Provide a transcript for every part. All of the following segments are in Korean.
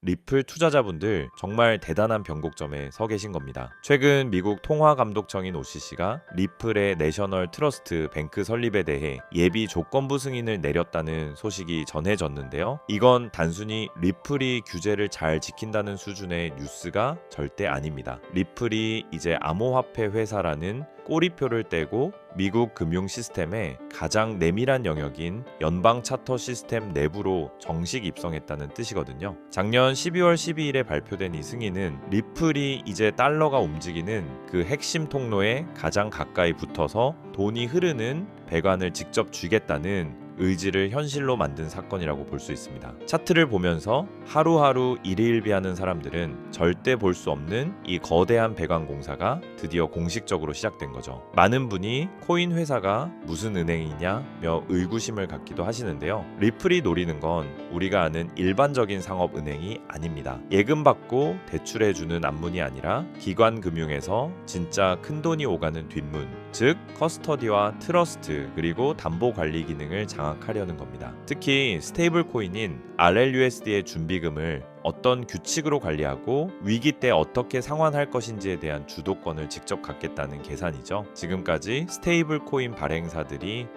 리플 투자자분들 정말 대단한 변곡점에 서 계신 겁니다. 최근 미국 통화감독청인 OCC가 리플의 내셔널 트러스트 뱅크 설립에 대해 예비 조건부 승인을 내렸다는 소식이 전해졌는데요. 이건 단순히 리플이 규제를 잘 지킨다는 수준의 뉴스가 절대 아닙니다. 리플이 이제 암호화폐 회사라는 꼬리표를 떼고 미국 금융 시스템의 가장 내밀한 영역인 연방 차터 시스템 내부로 정식 입성했다는 뜻이거든요. 작년 12월 12일에 발표된 이 승인은 리플이 이제 달러가 움직이는 그 핵심 통로에 가장 가까이 붙어서 돈이 흐르는 배관을 직접 쥐겠다는 의지를 현실로 만든 사건이라고 볼 수 있습니다. 차트를 보면서 하루하루 일희일비하는 사람들은 절대 볼 수 없는 이 거대한 배관 공사가 드디어 공식적으로 시작된 거죠. 많은 분이 코인 회사가 무슨 은행이냐며 의구심을 갖기도 하시는데요. 리플이 노리는 건 우리가 아는 일반적인 상업 은행이 아닙니다. 예금 받고 대출해주는 앞문이 아니라 기관 금융에서 진짜 큰 돈이 오가는 뒷문, 즉 커스터디와 트러스트 그리고 담보 관리 기능을 장악하려는 겁니다. 특히 스테이블 코인인 RLUSD의 준비금을 어떤 규칙으로 관리하고 위기 때 어떻게 상환할 것인지에 대한 주도권을 직접 갖겠다는 계산이죠. 지금까지 스테이블 코인 발행사들이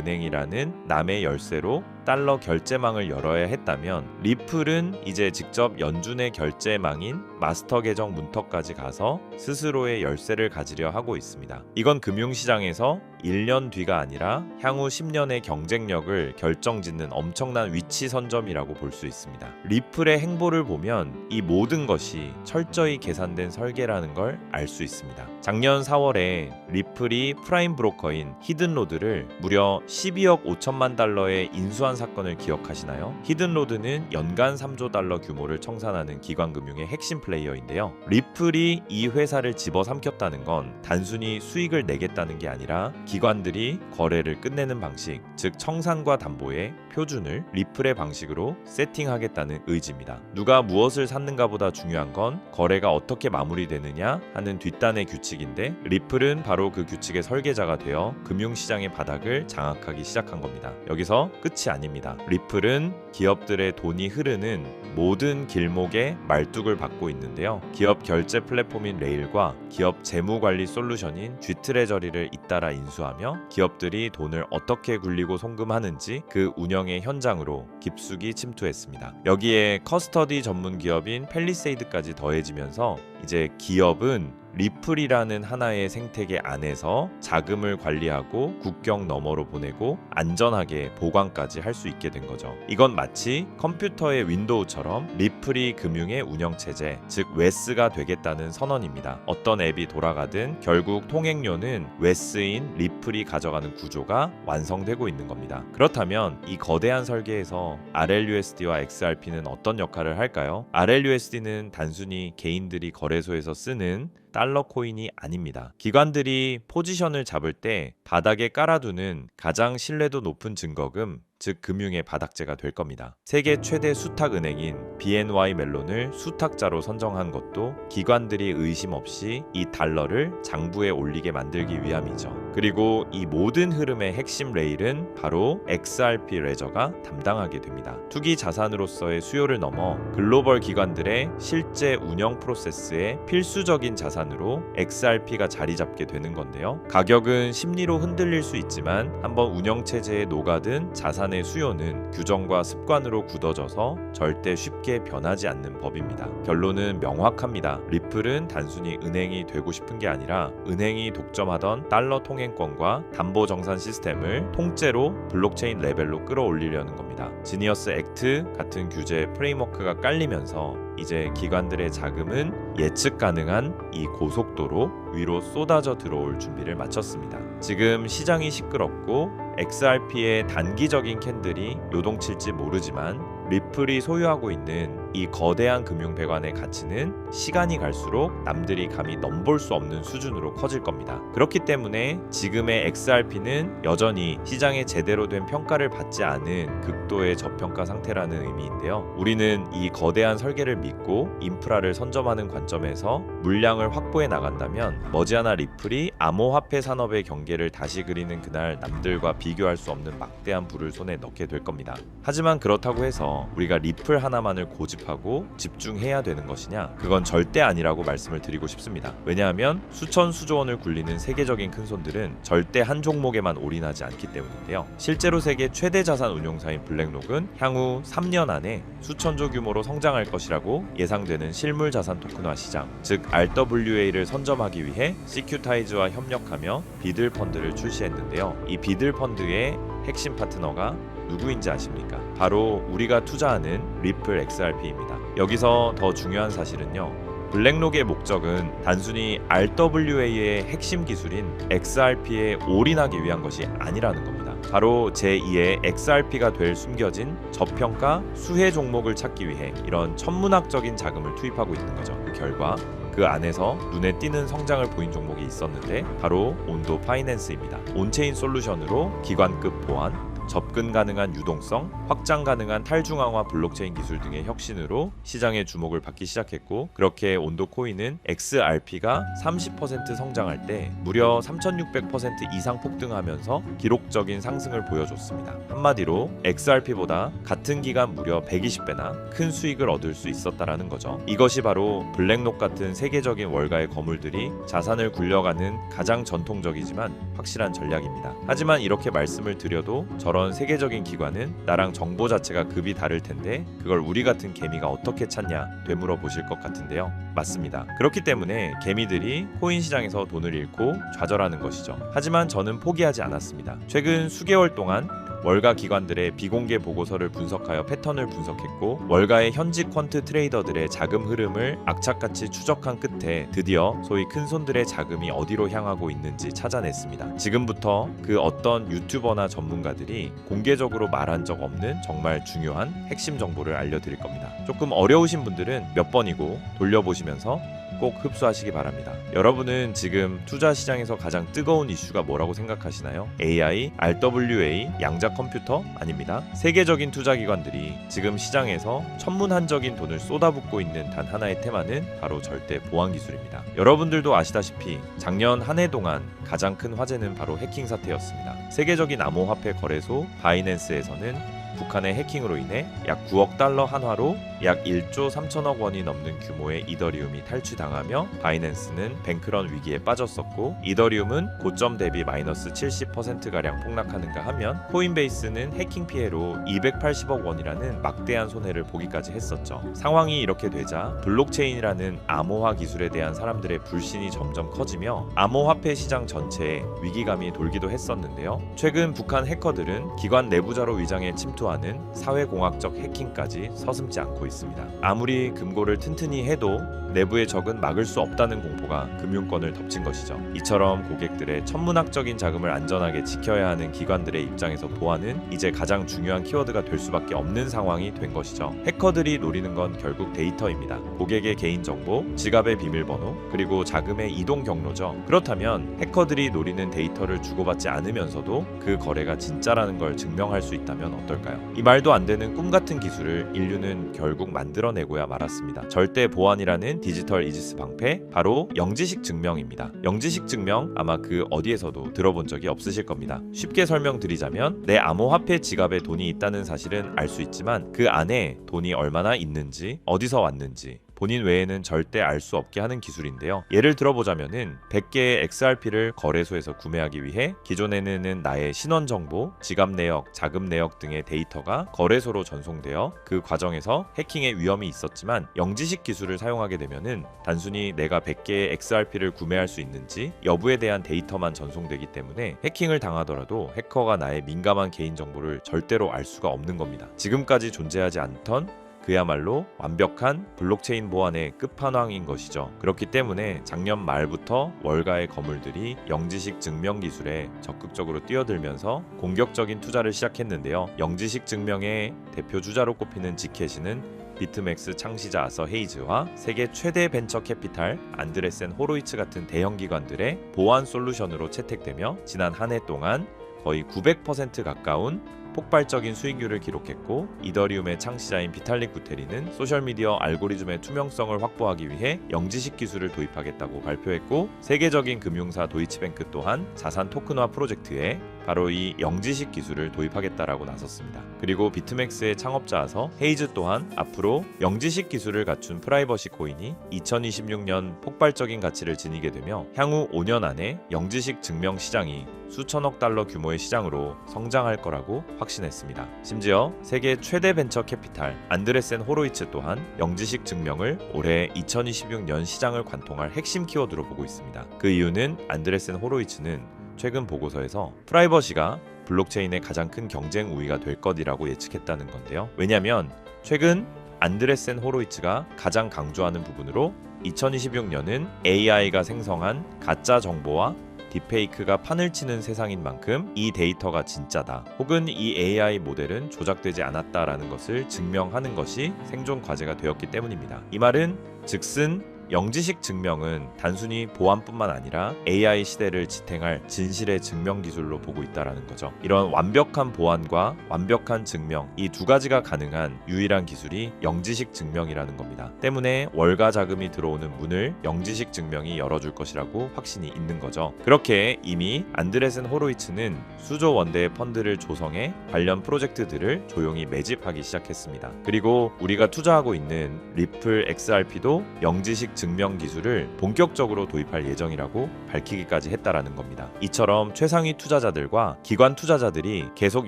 중개은행이라는 남의 열쇠로 달러 결제망을 열어야 했다면 리플은 이제 직접 연준의 결제망인 마스터 계정 문턱까지 가서 스스로의 열쇠를 가지려 하고 있습니다. 이건 금융시장에서 1년 뒤가 아니라 향후 10년의 경쟁력을 결정짓는 엄청난 위치 선점이라고 볼 수 있습니다. 리플의 행보를 보면 이 모든 것이 철저히 계산된 설계라는 걸 알 수 있습니다. 작년 4월에 리플이 프라임 브로커인 히든로드를 무려 12억 5천만 달러에 인수한 사건을 기억하시나요? 히든로드는 연간 3조 달러 규모를 청산하는 기관금융의 핵심 플레이어인데요. 리플이 이 회사를 집어삼켰다는 건 단순히 수익을 내겠다는 게 아니라 기관들이 거래를 끝내는 방식, 즉 청산과 담보의 표준을 리플의 방식으로 세팅하겠다는 의지입니다. 누가 무엇을 샀는가 보다 중요한 건 거래가 어떻게 마무리되느냐 하는 뒷단의 규칙인데 리플은 바로 그 규칙의 설계자가 되어 금융시장의 바닥을 장악하기 시작한 겁니다. 여기서 끝이 아닙니다. 리플은 기업들의 돈이 흐르는 모든 길목에 말뚝을 받고 있는데요. 기업 결제 플랫폼인 레일과 기업 재무관리 솔루션인 G트레저리를 잇따라 인수하며 기업들이 돈을 어떻게 굴리고 송금하는지 그 운영의 현장으로 깊숙이 침투했습니다. 여기에 커스터디 전문 기업인 펠리세이드까지 더해지면서 이제 기업은 리플이라는 하나의 생태계 안에서 자금을 관리하고 국경 너머로 보내고 안전하게 보관까지 할 수 있게 된 거죠. 이건 마치 컴퓨터의 윈도우처럼 리플이 금융의 운영체제, 즉 웨스가 되겠다는 선언입니다. 어떤 앱이 돌아가든 결국 통행료는 웨스인 리플이 가져가는 구조가 완성되고 있는 겁니다. 그렇다면 이 거대한 설계에서 RLUSD와 XRP는 어떤 역할을 할까요? RLUSD는 단순히 개인들이 거래소에서 쓰는 달러 코인이 아닙니다. 기관들이 포지션을 잡을 때 바닥에 깔아두는 가장 신뢰도 높은 증거금, 즉 금융의 바닥재가 될 겁니다. 세계 최대 수탁은행인 BNY 멜론을 수탁자로 선정한 것도 기관들이 의심 없이 이 달러를 장부에 올리게 만들기 위함이죠. 그리고 이 모든 흐름의 핵심 레일은 바로 XRP 레저가 담당하게 됩니다. 투기 자산으로서의 수요를 넘어 글로벌 기관들의 실제 운영 프로세스의 필수적인 자산으로 XRP가 자리 잡게 되는 건데요. 가격은 심리로 흔들릴 수 있지만 한번 운영체제에 녹아든 자산의 수요는 규정과 습관으로 굳어져서 절대 쉽게 변하지 않는 법입니다. 결론은 명확합니다. 리플은 단순히 은행이 되고 싶은 게 아니라 은행이 독점하던 달러 통행권과 담보 정산 시스템을 통째로 블록체인 레벨로 끌어올리려는 겁니다. 지니어스 액트 같은 규제 프레임워크가 깔리면서 이제 기관들의 자금은 예측 가능한 이 고속도로 위로 쏟아져 들어올 준비를 마쳤습니다. 지금 시장이 시끄럽고 XRP의 단기적인 캔들이 요동칠지 모르지만 리플이 소유하고 있는 이 거대한 금융 배관의 가치는 시간이 갈수록 남들이 감히 넘볼 수 없는 수준으로 커질 겁니다. 그렇기 때문에 지금의 XRP는 여전히 시장에 제대로 된 평가를 받지 않은 극도의 저평가 상태라는 의미인데요. 우리는 이 거대한 설계를 믿고 인프라를 선점하는 관점에서 물량을 확보해 나간다면 머지않아 리플이 암호화폐 산업의 경계를 다시 그리는 그날 남들과 비교할 수 없는 막대한 부를 손에 넣게 될 겁니다. 하지만 그렇다고 해서 우리가 리플 하나만을 고집 연습하고 집중해야 되는 것이냐? 그건 절대 아니라고 말씀을 드리고 싶습니다. 왜냐하면 수천 수조 원을 굴리는 세계적인 큰손들은 절대 한 종목에만 올인하지 않기 때문인데요. 실제로 세계 최대 자산 운용사인 블랙록은 향후 3년 안에 수천조 규모로 성장할 것이라고 예상되는 실물 자산 토큰화 시장, 즉 RWA를 선점하기 위해 시큐타이즈와 협력하며 비들 펀드를 출시했는데요. 이 비들 펀드의 핵심 파트너가 누구인지 아십니까? 바로 우리가 투자하는 리플 XRP입니다. 여기서 더 중요한 사실은요. 블랙록의 목적은 단순히 RWA의 핵심 기술인 XRP에 올인하기 위한 것이 아니라는 겁니다. 바로 제2의 XRP가 될 숨겨진 저평가 수혜 종목을 찾기 위해 이런 천문학적인 자금을 투입하고 있는 거죠. 그 결과 그 안에서 눈에 띄는 성장을 보인 종목이 있었는데 바로 온도 파이낸스입니다. 온체인 솔루션으로 기관급 보안, 접근 가능한 유동성, 확장 가능한 탈중앙화 블록체인 기술 등의 혁신으로 시장의 주목을 받기 시작했고, 그렇게 온도 코인은 XRP가 30% 성장할 때 무려 3600% 이상 폭등하면서 기록적인 상승을 보여줬습니다. 한마디로 XRP보다 같은 기간 무려 120배나 큰 수익을 얻을 수 있었다라는 거죠. 이것이 바로 블랙록 같은 세계적인 월가의 거물들이 자산을 굴려가는 가장 전통적이지만 확실한 전략입니다. 하지만 이렇게 말씀을 드려도 저런 세계적인 기관은 나랑 정보 자체가 급이 다를 텐데 그걸 우리 같은 개미가 어떻게 찾냐 되물어 보실 것 같은데요. 맞습니다. 그렇기 때문에 개미들이 코인 시장에서 돈을 잃고 좌절하는 것이죠. 하지만 저는 포기하지 않았습니다. 최근 수개월 동안 월가 기관들의 비공개 보고서를 분석하여 패턴을 분석했고, 월가의 현직 퀀트 트레이더들의 자금 흐름을 악착같이 추적한 끝에 드디어 소위 큰손들의 자금이 어디로 향하고 있는지 찾아냈습니다. 지금부터 그 어떤 유튜버나 전문가들이 공개적으로 말한 적 없는 정말 중요한 핵심 정보를 알려드릴 겁니다. 조금 어려우신 분들은 몇 번이고 돌려보시면서 꼭 흡수하시기 바랍니다. 여러분은 지금 투자 시장에서 가장 뜨거운 이슈가 뭐라고 생각하시나요? AI, RWA, 양자 컴퓨터? 아닙니다. 세계적인 투자 기관들이 지금 시장에서 천문한적인 돈을 쏟아붓고 있는 단 하나의 테마는 바로 절대 보안 기술입니다. 여러분들도 아시다시피 작년 한 해 동안 가장 큰 화제는 바로 해킹 사태였습니다. 세계적인 암호화폐 거래소 바이낸스에서는 북한의 해킹으로 인해 약 9억 달러 한화로 약 1조 3천억 원이 넘는 규모의 이더리움이 탈취당하며 바이낸스는 뱅크런 위기에 빠졌었고, 이더리움은 고점 대비 마이너스 70%가량 폭락하는가 하면 코인베이스는 해킹 피해로 280억 원이라는 막대한 손해를 보기까지 했었죠. 상황이 이렇게 되자 블록체인이라는 암호화 기술에 대한 사람들의 불신이 점점 커지며 암호화폐 시장 전체에 위기감이 돌기도 했었는데요. 최근 북한 해커들은 기관 내부자로 위장해 침투하는 사회공학적 해킹까지 서슴지 않고 있습니다. 아무리 금고를 튼튼히 해도 내부의 적은 막을 수 없다는 공포가 금융권을 덮친 것이죠. 이처럼 고객들의 천문학적인 자금을 안전하게 지켜야 하는 기관들의 입장에서 보안은 이제 가장 중요한 키워드가 될 수밖에 없는 상황이 된 것이죠. 해커들이 노리는 건 결국 데이터입니다. 고객의 개인정보, 지갑의 비밀번호, 그리고 자금의 이동 경로죠. 그렇다면 해커들이 노리는 데이터를 주고받지 않으면서도 그 거래가 진짜라는 걸 증명할 수 있다면 어떨까요? 이 말도 안 되는 꿈 같은 기술을 인류는 결국 만들어내고야 말았습니다. 절대 보안이라는 디지털 이지스 방패, 바로 영지식 증명입니다. 영지식 증명 아마 그 어디에서도 들어본 적이 없으실 겁니다. 쉽게 설명드리자면 내 암호화폐 지갑에 돈이 있다는 사실은 알 수 있지만 그 안에 돈이 얼마나 있는지, 어디서 왔는지 본인 외에는 절대 알 수 없게 하는 기술인데요. 예를 들어보자면은 100개의 XRP를 거래소에서 구매하기 위해 기존에는 나의 신원 정보, 지갑 내역, 자금 내역 등의 데이터가 거래소로 전송되어 그 과정에서 해킹의 위험이 있었지만, 영지식 기술을 사용하게 되면은 단순히 내가 100개의 XRP를 구매할 수 있는지 여부에 대한 데이터만 전송되기 때문에 해킹을 당하더라도 해커가 나의 민감한 개인 정보를 절대로 알 수가 없는 겁니다. 지금까지 존재하지 않던 그야말로 완벽한 블록체인 보안의 끝판왕인 것이죠. 그렇기 때문에 작년 말부터 월가의 거물들이 영지식 증명 기술에 적극적으로 뛰어들면서 공격적인 투자를 시작했는데요. 영지식 증명의 대표 주자로 꼽히는 지켓이는 비트맥스 창시자 아서 헤이즈와 세계 최대 벤처 캐피탈 안드레센 호로이츠 같은 대형 기관들의 보안 솔루션으로 채택되며 지난 한 해 동안 거의 900% 가까운 폭발적인 수익률을 기록했고, 이더리움의 창시자인 비탈릭 부테린은 소셜미디어 알고리즘의 투명성을 확보하기 위해 영지식 기술을 도입하겠다고 발표했고, 세계적인 금융사 도이치뱅크 또한 자산 토큰화 프로젝트에 바로 이 영지식 기술을 도입하겠다라고 나섰습니다. 그리고 비트맥스의 창업자서 헤이즈 또한 앞으로 영지식 기술을 갖춘 프라이버시 코인이 2026년 폭발적인 가치를 지니게 되며 향후 5년 안에 영지식 증명 시장이 수천억 달러 규모의 시장으로 성장할 거라고 확신했습니다. 심지어 세계 최대 벤처 캐피탈 안드레센 호로이츠 또한 영지식 증명을 올해 2026년 시장을 관통할 핵심 키워드로 보고 있습니다. 그 이유는 안드레센 호로이츠는 최근 보고서에서 프라이버시가 블록체인의 가장 큰 경쟁 우위가 될 것이라고 예측했다는 건데요. 왜냐하면 최근 안드레센 호로이츠가 가장 강조하는 부분으로 2026년은 AI가 생성한 가짜 정보와 딥페이크가 판을 치는 세상인 만큼 이 데이터가 진짜다, 혹은 이 AI 모델은 조작되지 않았다라는 것을 증명하는 것이 생존 과제가 되었기 때문입니다. 이 말은 즉슨 영지식 증명은 단순히 보안뿐만 아니라 AI 시대를 지탱할 진실의 증명 기술로 보고 있다라는 거죠. 이런 완벽한 보안과 완벽한 증명, 이 두 가지가 가능한 유일한 기술이 영지식 증명이라는 겁니다. 때문에 월가 자금이 들어오는 문을 영지식 증명이 열어줄 것이라고 확신이 있는 거죠. 그렇게 이미 안드레센 호로이츠는 수조 원대의 펀드를 조성해 관련 프로젝트들을 조용히 매집하기 시작했습니다. 그리고 우리가 투자하고 있는 리플 XRP도 영지식 증명 기술을 본격적으로 도입할 예정이라고 밝히기까지 했다라는 겁니다. 이처럼 최상위 투자자들과 기관 투자자들이 계속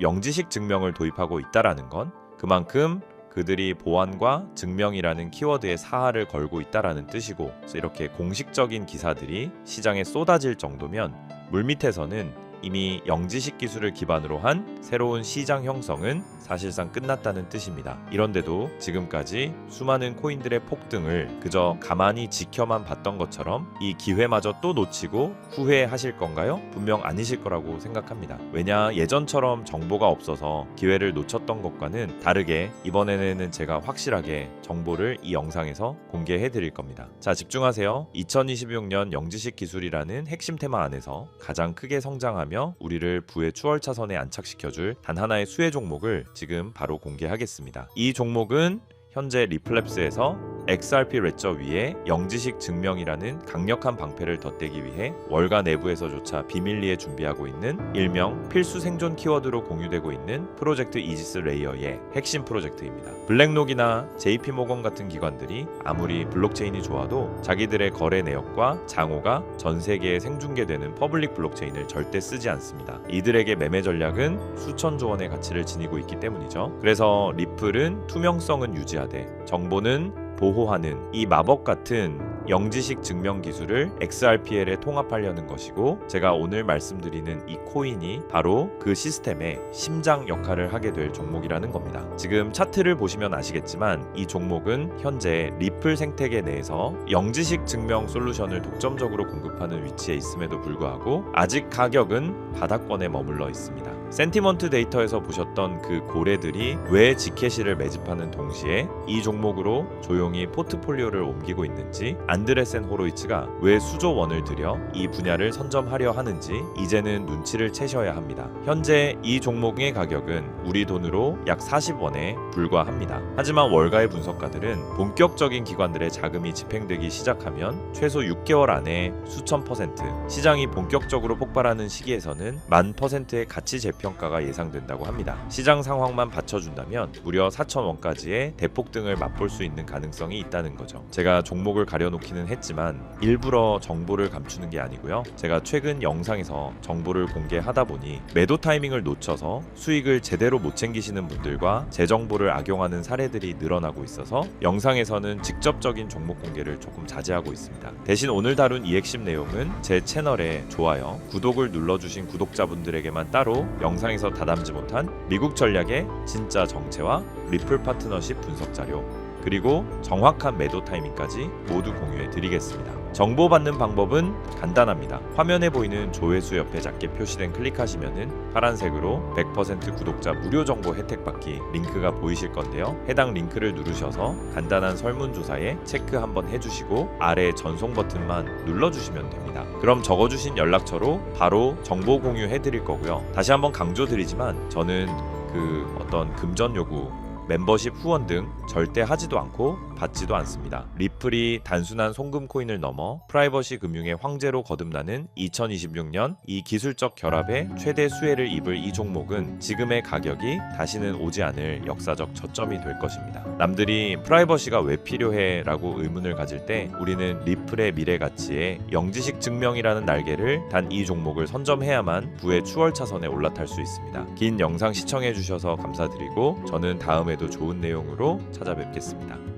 영지식 증명을 도입하고 있다라는 건 그만큼 그들이 보안과 증명이라는 키워드에 사활을 걸고 있다라는 뜻이고, 그래서 이렇게 공식적인 기사들이 시장에 쏟아질 정도면 물밑에서는 이미 영지식 기술을 기반으로 한 새로운 시장 형성은 사실상 끝났다는 뜻입니다. 이런데도 지금까지 수많은 코인들의 폭등을 그저 가만히 지켜만 봤던 것처럼 이 기회마저 또 놓치고 후회하실 건가요? 분명 아니실 거라고 생각합니다. 왜냐, 예전처럼 정보가 없어서 기회를 놓쳤던 것과는 다르게 이번에는 제가 확실하게 정보를 이 영상에서 공개해 드릴 겁니다. 자, 집중하세요. 2026년 영지식 기술이라는 핵심 테마 안에서 가장 크게 성장하며 우리를 부의 추월차선에 안착시켜줄 단 하나의 수혜 종목을 지금 바로 공개하겠습니다. 이 종목은 현재 리플랩스에서 XRP 레저 위에 영지식 증명이라는 강력한 방패를 덧대기 위해 월가 내부에서조차 비밀리에 준비하고 있는 일명 필수 생존 키워드로 공유되고 있는 프로젝트 이지스 레이어의 핵심 프로젝트입니다. 블랙록이나 JP모건 같은 기관들이 아무리 블록체인이 좋아도 자기들의 거래 내역과 장호가 전 세계에 생중계되는 퍼블릭 블록체인을 절대 쓰지 않습니다. 이들에게 매매 전략은 수천조 원의 가치를 지니고 있기 때문이죠. 그래서 리플은 투명성은 유지하되 정보는 보호하는 이 마법 같은 영지식 증명 기술을 XRPL에 통합하려는 것이고, 제가 오늘 말씀드리는 이 코인이 바로 그 시스템의 심장 역할을 하게 될 종목이라는 겁니다. 지금 차트를 보시면 아시겠지만 이 종목은 현재 리플 생태계 내에서 영지식 증명 솔루션을 독점적으로 공급하는 위치에 있음에도 불구하고 아직 가격은 바닥권에 머물러 있습니다. 센티먼트 데이터에서 보셨던 그 고래들이 왜 지캐시를 매집하는 동시에 이 종목으로 조용히 포트폴리오를 옮기고 있는지, 안드레센 호로이츠가 왜 수조 원을 들여 이 분야를 선점하려 하는지 이제는 눈치를 채셔야 합니다. 현재 이 종목의 가격은 우리 돈으로 약 40원에 불과합니다. 하지만 월가의 분석가들은 본격적인 기관들의 자금이 집행되기 시작하면 최소 6개월 안에 수천 퍼센트, 시장이 본격적으로 폭발하는 시기에서는 10,000%의 가치 재평가가 예상된다고 합니다. 시장 상황만 받쳐준다면 무려 4,000원까지의 대폭등을 맛볼 수 있는 가능성이 있다는 거죠. 제가 종목을 가려놓기는 했지만 일부러 정보를 감추는 게 아니고요. 제가 최근 영상에서 정보를 공개하다 보니 매도 타이밍을 놓쳐서 수익을 제대로 못 챙기시는 분들과 제 정보를 악용하는 사례들이 늘어나고 있어서 영상에서는 직접적인 종목 공개를 조금 자제하고 있습니다. 대신 오늘 다룬 이 핵심 내용은 제 채널에 좋아요, 구독을 눌러주신 구독자분들에게만 따로 영상에서 다담지 못한 미국 전략의 진짜 정체와 리플 파트너십 분석 자료, 그리고 정확한 매도 타이밍까지 모두 공유해 드리겠습니다. 정보받는 방법은 간단합니다. 화면에 보이는 조회수 옆에 작게 표시된 클릭하시면은 파란색으로 100% 구독자 무료 정보 혜택 받기 링크가 보이실 건데요. 해당 링크를 누르셔서 간단한 설문조사에 체크 한번 해주시고 아래 전송 버튼만 눌러주시면 됩니다. 그럼 적어주신 연락처로 바로 정보 공유해 드릴 거고요. 다시 한번 강조드리지만 저는 그 어떤 금전 요구, 멤버십 후원 등 절대 하지도 않고 받지도 않습니다. 리플이 단순한 송금 코인을 넘어 프라이버시 금융의 황제로 거듭나는 2026년 이 기술적 결합에 최대 수혜를 입을 이 종목은 지금의 가격이 다시는 오지 않을 역사적 저점이 될 것입니다. 남들이 프라이버시가 왜 필요해? 라고 의문을 가질 때 우리는 리플의 미래 가치에 영지식 증명이라는 날개를 단 이 종목을 선점해야만 부의 추월차선에 올라탈 수 있습니다. 긴 영상 시청해 주셔서 감사드리고 저는 다음에도 좋은 내용으로 찾아뵙겠습니다.